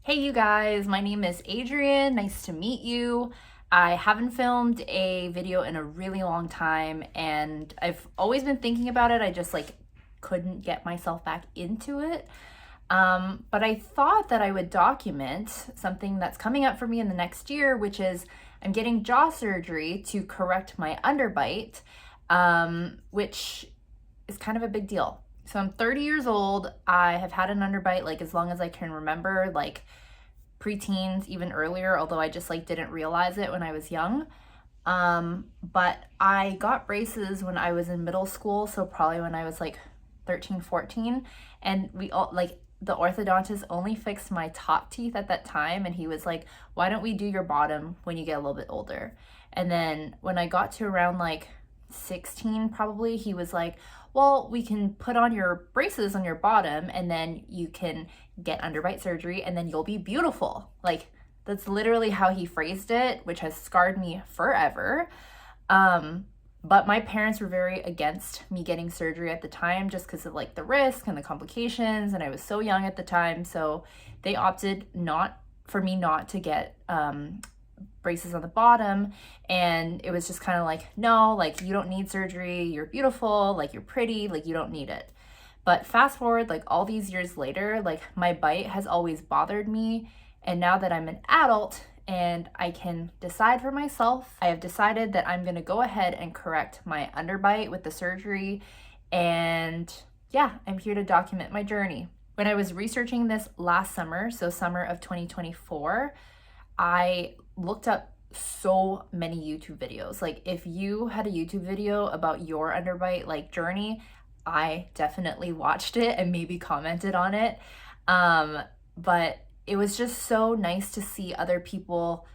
Hey you guys, my name is Adrian. Nice to meet you. I haven't filmed a video in a really long time and I've always been thinking about it. I just couldn't get myself back into it. But I thought that I would document something that's coming up for me in the next year, which is I'm getting jaw surgery to correct my underbite, which is kind of a big deal. So I'm 30 years old. I have had an underbite as long as I can remember, preteens, even earlier, although I just didn't realize it when I was young. But I got braces when I was in middle school, so probably when I was 13, 14, and we all the orthodontist only fixed my top teeth at that time, and he was like, why don't we do your bottom when you get a little bit older? And then when I got to around 16 probably, he was like, well, we can put on your braces on your bottom and then you can get underbite surgery and then you'll be beautiful. That's literally how he phrased it, which has scarred me forever. But my parents were very against me getting surgery at the time just because of the risk and the complications, and I was so young at the time. So they opted not to get braces on the bottom, and it was just kind of no, you don't need surgery, you're beautiful, you're pretty, you don't need it. But fast forward all these years later, my bite has always bothered me, and now that I'm an adult and I can decide for myself, I have decided that I'm gonna go ahead and correct my underbite with the surgery. And yeah, I'm here to document my journey. When I was researching this last summer, so summer of 2024, I looked up so many YouTube videos. If you had a YouTube video about your underbite journey, I definitely watched it and maybe commented on it. But it was just so nice to see other people,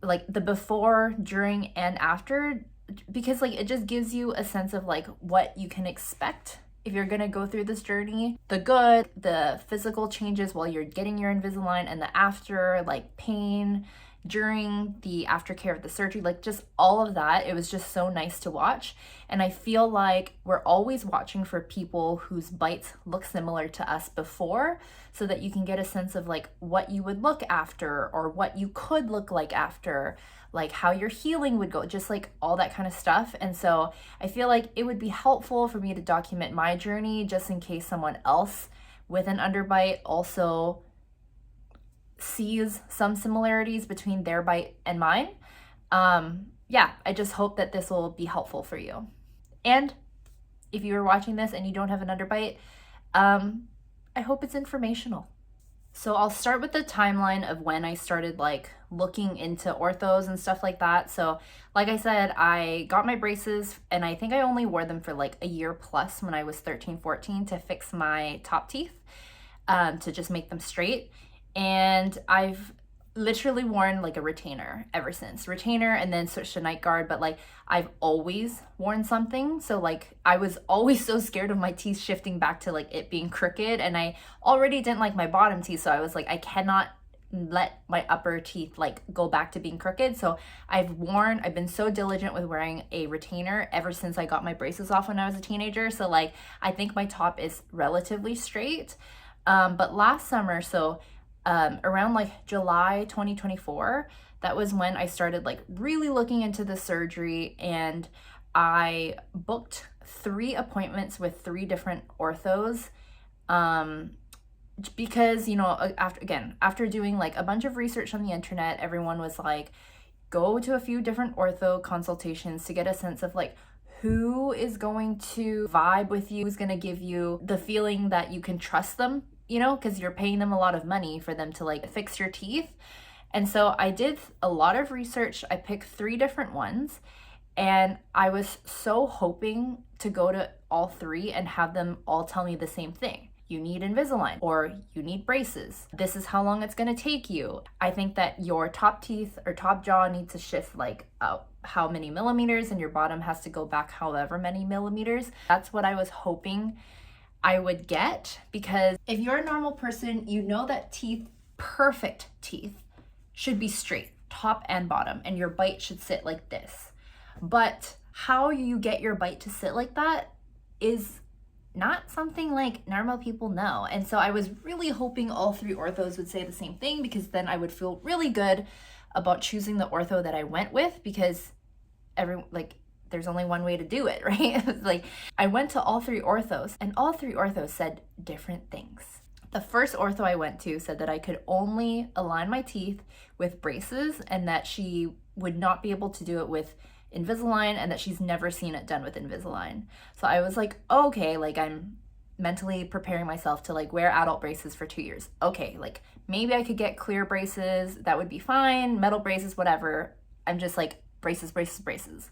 the before, during, and after, because it just gives you a sense of what you can expect if you're gonna go through this journey. The good, the physical changes while you're getting your Invisalign, and the after, pain during the aftercare of the surgery, just all of that. It was just so nice to watch. And I feel like we're always watching for people whose bites look similar to us before, so that you can get a sense of what you would look after, or what you could look like after, how your healing would go, just all that kind of stuff. And so I feel like it would be helpful for me to document my journey, just in case someone else with an underbite also sees some similarities between their bite and mine. Yeah, I just hope that this will be helpful for you. And if you are watching this and you don't have an underbite, I hope it's informational. So I'll start with the timeline of when I started looking into orthos and stuff like that. So like I said, I got my braces and I think I only wore them for a year plus when I was 13, 14 to fix my top teeth, to just make them straight. And I've literally worn a retainer ever since. Retainer, and then switched to night guard, but I've always worn something. So I was always so scared of my teeth shifting back to it being crooked, and I already didn't like my bottom teeth, so I was I cannot let my upper teeth go back to being crooked. So I've been so diligent with wearing a retainer ever since I got my braces off when I was a teenager. So I think my top is relatively straight. But last summer, so around July 2024, that was when I started really looking into the surgery, and I booked 3 appointments with 3 different orthos, because after doing a bunch of research on the internet, everyone was go to a few different ortho consultations to get a sense of who is going to vibe with you, who's going to give you the feeling that you can trust them, because you're paying them a lot of money for them to fix your teeth. And so I did a lot of research. I picked 3 different ones, and I was so hoping to go to all 3 and have them all tell me the same thing. You need Invisalign, or you need braces. This is how long it's gonna take you. I think that your top teeth or top jaw needs to shift how many millimeters, and your bottom has to go back however many millimeters. That's what I was hoping I would get, because if you're a normal person, you know that perfect teeth, should be straight, top and bottom, and your bite should sit like this. But how you get your bite to sit like that is not something like normal people know. And so I was really hoping all 3 orthos would say the same thing, because then I would feel really good about choosing the ortho that I went with, because there's only one way to do it, right? Like, I went to all 3 orthos, and all 3 orthos said different things. The first ortho I went to said that I could only align my teeth with braces, and that she would not be able to do it with Invisalign, and that she's never seen it done with Invisalign. So I was like, okay, like, I'm mentally preparing myself to like wear adult braces for 2 years. Okay, like, maybe I could get clear braces, that would be fine, metal braces, whatever. I'm just like, braces, braces, braces.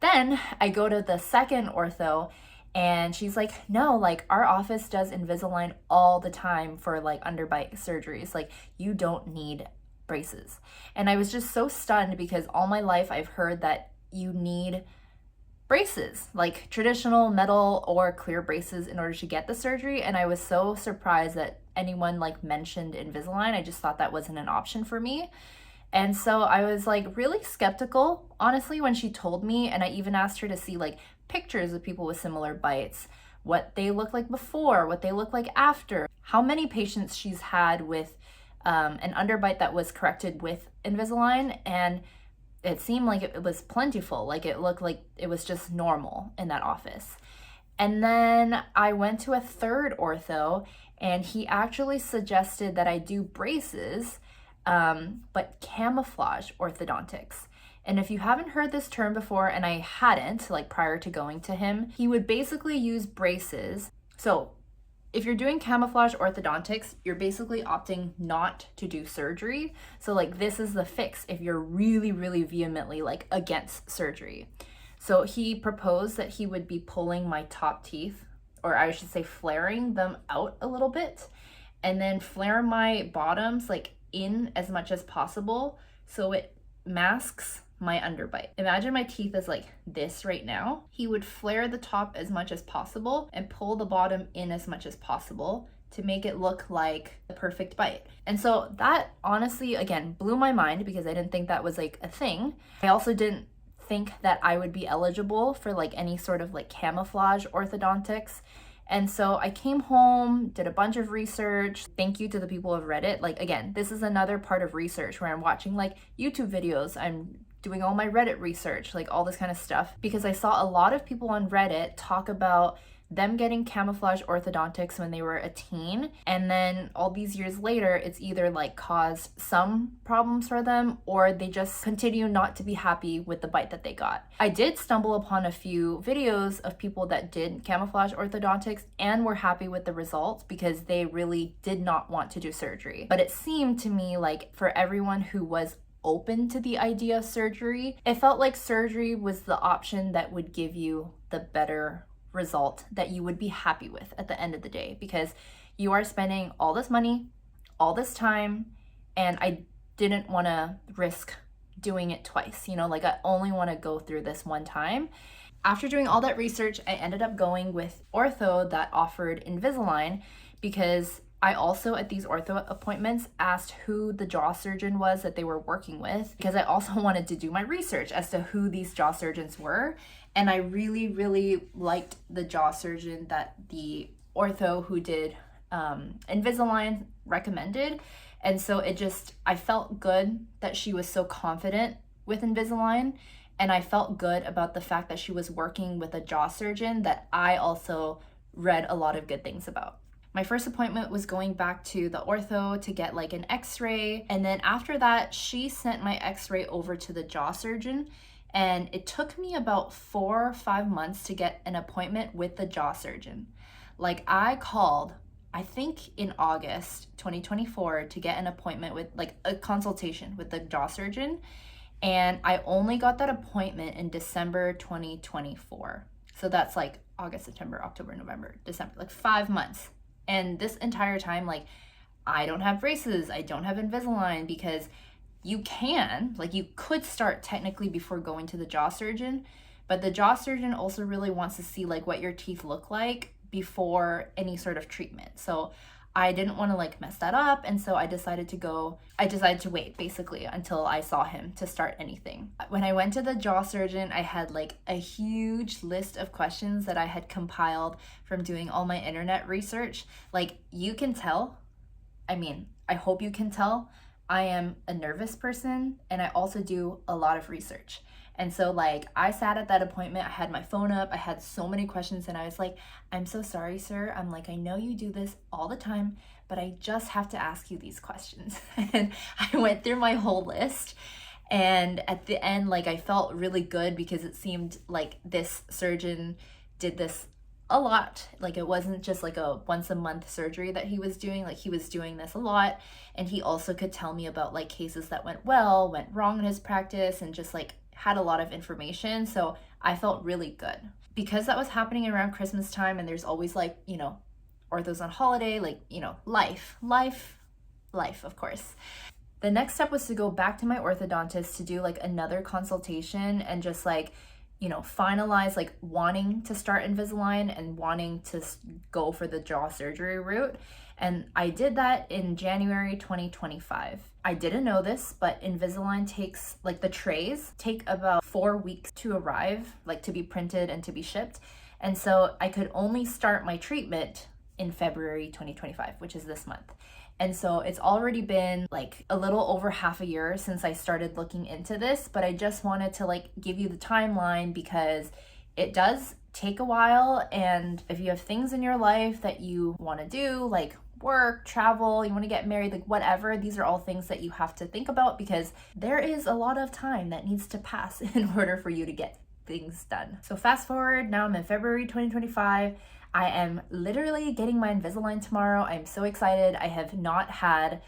Then I go to the second ortho, and she's like, no, like, our office does Invisalign all the time for like underbite surgeries. Like, you don't need braces. And I was just so stunned, because all my life I've heard that you need braces, like traditional metal or clear braces, in order to get the surgery. And I was so surprised that anyone like mentioned Invisalign. I just thought that wasn't an option for me. And so I was like really skeptical, honestly, when she told me. And I even asked her to see like pictures of people with similar bites, what they look like before, what they look like after, how many patients she's had with an underbite that was corrected with Invisalign. And it seemed like it was plentiful. Like, it looked like it was just normal in that office. And then I went to a third ortho, and he actually suggested that I do braces, but camouflage orthodontics. And if you haven't heard this term before, and I hadn't, like prior to going to him, he would basically use braces. So if you're doing camouflage orthodontics, you're basically opting not to do surgery. So like, this is the fix if you're really, really vehemently like against surgery. So he proposed that he would be pulling my top teeth, or I should say flaring them out a little bit, and then flare my bottoms like in as much as possible, so it masks my underbite. Imagine my teeth is like this right now. He would flare the top as much as possible and pull the bottom in as much as possible to make it look like the perfect bite. And so that honestly, again, blew my mind, because I didn't think that was like a thing. I also didn't think that I would be eligible for like any sort of like camouflage orthodontics. And so I came home, did a bunch of research. Thank you to the people of Reddit. Like, again, this is another part of research where I'm watching like YouTube videos, I'm doing all my Reddit research, like all this kind of stuff, because I saw a lot of people on Reddit talk about them getting camouflage orthodontics when they were a teen, and then all these years later, it's either like caused some problems for them, or they just continue not to be happy with the bite that they got. I did stumble upon a few videos of people that did camouflage orthodontics and were happy with the results, because they really did not want to do surgery. But it seemed to me like for everyone who was open to the idea of surgery, it felt like surgery was the option that would give you the better result that you would be happy with at the end of the day, because you are spending all this money, all this time, and I didn't want to risk doing it twice, you know, like I only want to go through this one time. After doing all that research, I ended up going with ortho that offered Invisalign, because I also at these ortho appointments asked who the jaw surgeon was that they were working with, because I also wanted to do my research as to who these jaw surgeons were. And I really, really liked the jaw surgeon that the ortho who did Invisalign recommended. And so I felt good that she was so confident with Invisalign. And I felt good about the fact that she was working with a jaw surgeon that I also read a lot of good things about. My first appointment was going back to the ortho to get like an x-ray. And then after that, she sent my x-ray over to the jaw surgeon. And it took me about 4 or 5 months to get an appointment with the jaw surgeon. Like, I called, I think in August 2024, to get an appointment with like a consultation with the jaw surgeon. And I only got that appointment in December 2024. So that's like August, September, October, November, December, like 5 months. And this entire time, like, I don't have braces, I don't have Invisalign, because you could start technically before going to the jaw surgeon, but the jaw surgeon also really wants to see like what your teeth look like before any sort of treatment. So I didn't want to like mess that up, and so I decided to wait basically until I saw him to start anything. When I went to the jaw surgeon, I had like a huge list of questions that I had compiled from doing all my internet research. Like, you can tell, I mean, I hope you can tell, I am a nervous person, and I also do a lot of research. And so like I sat at that appointment, I had my phone up, I had so many questions, and I was like, I'm so sorry, sir. I'm like, I know you do this all the time, but I just have to ask you these questions. And I went through my whole list. And at the end, like, I felt really good because it seemed like this surgeon did this a lot. Like, it wasn't just like a once a month surgery that he was doing. Like, he was doing this a lot. And he also could tell me about like cases that went well, went wrong in his practice, and just like had a lot of information. So I felt really good. Because that was happening around Christmas time, and there's always like, you know, orthos on holiday, like, you know, life, of course. The next step was to go back to my orthodontist to do like another consultation and just like, you know, finalize like wanting to start Invisalign and wanting to go for the jaw surgery route. And I did that in January 2025. I didn't know this, but Invisalign takes, like, the trays take about 4 weeks to arrive, like to be printed and to be shipped. And so I could only start my treatment in February 2025, which is this month. And so it's already been like a little over half a year since I started looking into this, but I just wanted to like give you the timeline because it does take a while. And if you have things in your life that you want to do, like work, travel, you want to get married, like whatever, these are all things that you have to think about because there is a lot of time that needs to pass in order for you to get things done. So fast forward, now I'm in February 2025. I am literally getting my Invisalign tomorrow. I'm so excited. I have not had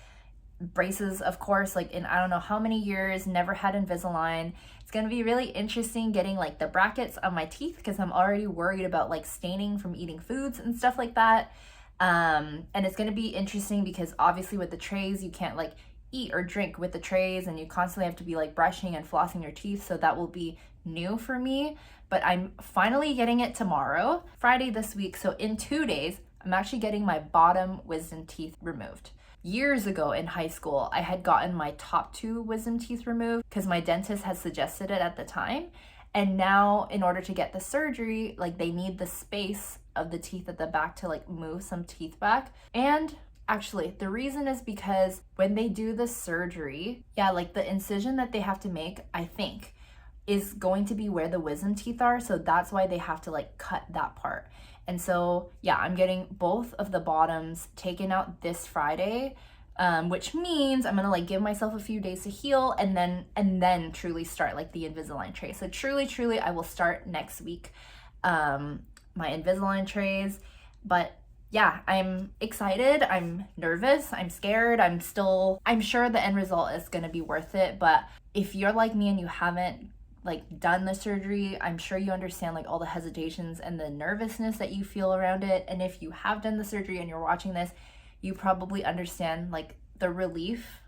braces, of course, like in I don't know how many years, never had Invisalign. It's gonna be really interesting getting like the brackets on my teeth because I'm already worried about like staining from eating foods and stuff like that. And it's gonna be interesting because obviously with the trays, you can't like eat or drink with the trays and you constantly have to be like brushing and flossing your teeth. So that will be new for me. But I'm finally getting it tomorrow, Friday this week. So in 2 days, I'm actually getting my bottom wisdom teeth removed. Years ago in high school, I had gotten my top 2 wisdom teeth removed because my dentist had suggested it at the time. And now in order to get the surgery, like they need the space of the teeth at the back to like move some teeth back. And actually, the reason is because when they do the surgery, yeah, like the incision that they have to make, I think, is going to be where the wisdom teeth are. So that's why they have to like cut that part. And so, yeah, I'm getting both of the bottoms taken out this Friday, which means I'm gonna like give myself a few days to heal and then truly start like the Invisalign tray. So truly, I will start next week, my Invisalign trays. But yeah, I'm excited, I'm nervous, I'm scared, I'm sure the end result is gonna be worth it. But if you're like me and you haven't like done the surgery, I'm sure you understand like all the hesitations and the nervousness that you feel around it. And if you have done the surgery and you're watching this, you probably understand like the relief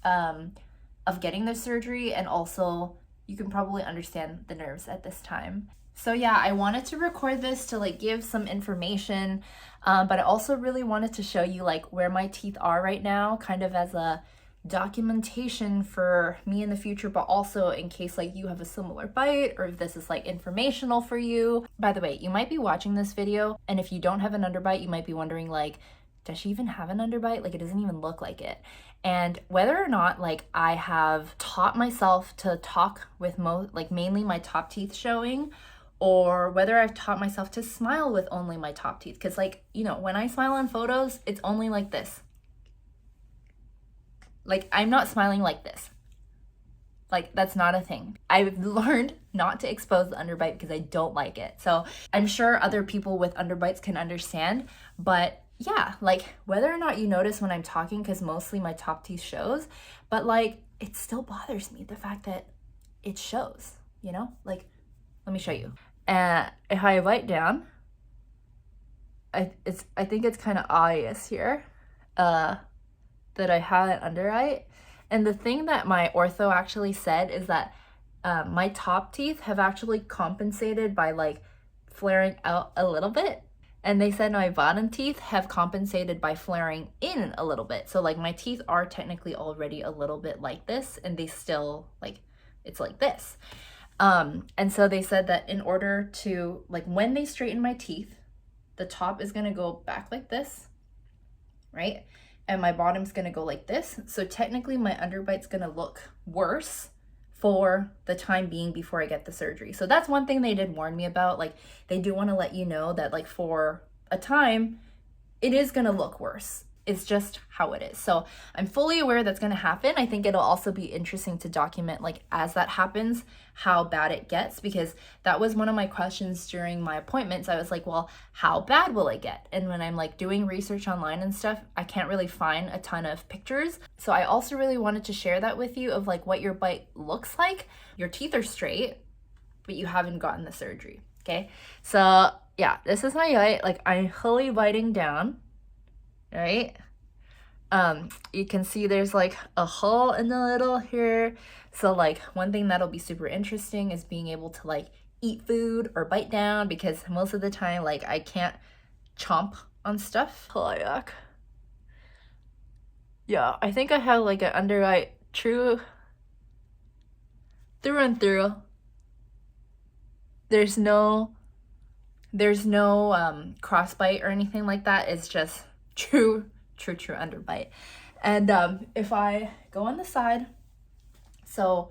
of getting the surgery, and also you can probably understand the nerves at this time. So yeah, I wanted to record this to like give some information, but I also really wanted to show you like where my teeth are right now, kind of as a documentation for me in the future, but also in case like you have a similar bite or if this is like informational for you. By the way, you might be watching this video and if you don't have an underbite, you might be wondering like, does she even have an underbite? Like, it doesn't even look like it. And whether or not like I have taught myself to talk with mainly my top teeth showing, or whether I've taught myself to smile with only my top teeth, because like, you know, when I smile in photos, it's only like this. Like, I'm not smiling like this. Like, that's not a thing. I've learned not to expose the underbite because I don't like it. So I'm sure other people with underbites can understand. But yeah, like whether or not you notice when I'm talking, because mostly my top teeth shows, but like it still bothers me, the fact that it shows, you know? Like, let me show you. If I bite down, I think it's kind of obvious here. That I had an underbite. And the thing that my ortho actually said is that my top teeth have actually compensated by like flaring out a little bit. And they said my bottom teeth have compensated by flaring in a little bit. So like my teeth are technically already a little bit like this, and they still like, it's like this. And so they said that in order to, like, when they straighten my teeth, the top is gonna go back like this, right? And my bottom's gonna go like this. So technically my underbite's gonna look worse for the time being before I get the surgery. So that's one thing they did warn me about. Like, they do want to let you know that, like, for a time, it is going to look worse. It's just how it is. So I'm fully aware that's going to happen. I think it'll also be interesting to document, like, as that happens, how bad it gets, because that was one of my questions during my appointments. I was like, well, how bad will it get? And when I'm like doing research online and stuff, I can't really find a ton of pictures. So I also really wanted to share that with you of like what your bite looks like. Your teeth are straight, but you haven't gotten the surgery. Okay. So yeah, this is my bite. Like, I'm fully biting down. Right? You can see there's like a hole in the middle here. So like one thing that'll be super interesting is being able to like eat food or bite down, because most of the time, like, I can't chomp on stuff. Oh, yuck. Yeah, I think I have like an underbite through and through. There's no crossbite or anything like that. It's just true underbite. And if I go on the side, so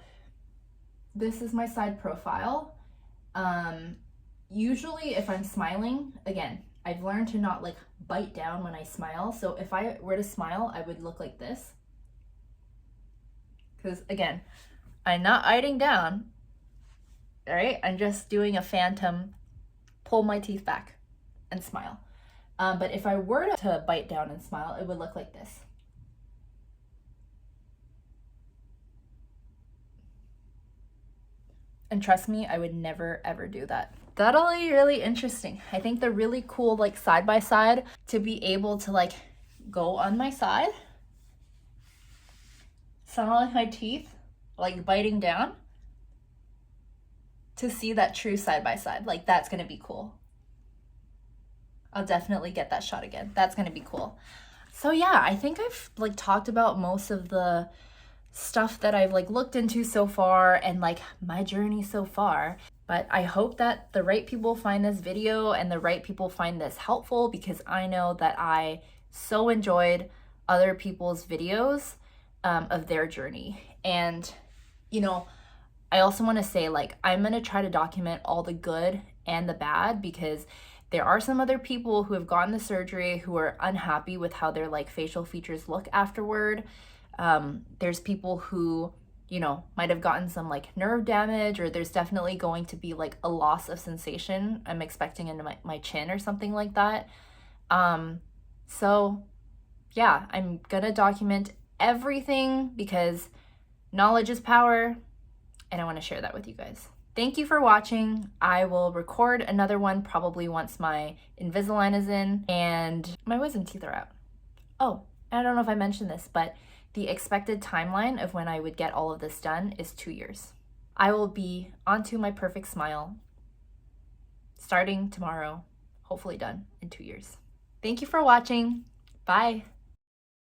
this is my side profile. Usually if I'm smiling, again, I've learned to not like bite down when I smile. So if I were to smile, I would look like this. Because again, I'm not biting down, all right? I'm just doing a phantom, pull my teeth back and smile. But if I were to bite down and smile, it would look like this. And trust me, I would never ever do that. That'll be really interesting. I think they're really cool, like side by side, to be able to like go on my side, sound my teeth like biting down, to see that true side by side. Like, that's gonna be cool. I'll definitely get that shot again. That's gonna be cool. So yeah, I think I've like talked about most of the stuff that I've like looked into so far and like my journey so far. But I hope that the right people find this video and the right people find this helpful, because I know that I so enjoyed other people's videos of their journey. And, you know, I also want to say, like, I'm going to try to document all the good and the bad, because there are some other people who have gotten the surgery who are unhappy with how their like facial features look afterward. There's people who, you know, might have gotten some like nerve damage, or there's definitely going to be like a loss of sensation I'm expecting into my chin or something like that. So yeah, I'm gonna document everything, because knowledge is power, and I want to share that with you guys. Thank you for watching. I will record another one probably once my Invisalign is in and my wisdom teeth are out. Oh, I don't know if I mentioned this, but the expected timeline of when I would get all of this done is 2 years. I will be onto my perfect smile starting tomorrow, hopefully done in 2 years. Thank you for watching. Bye.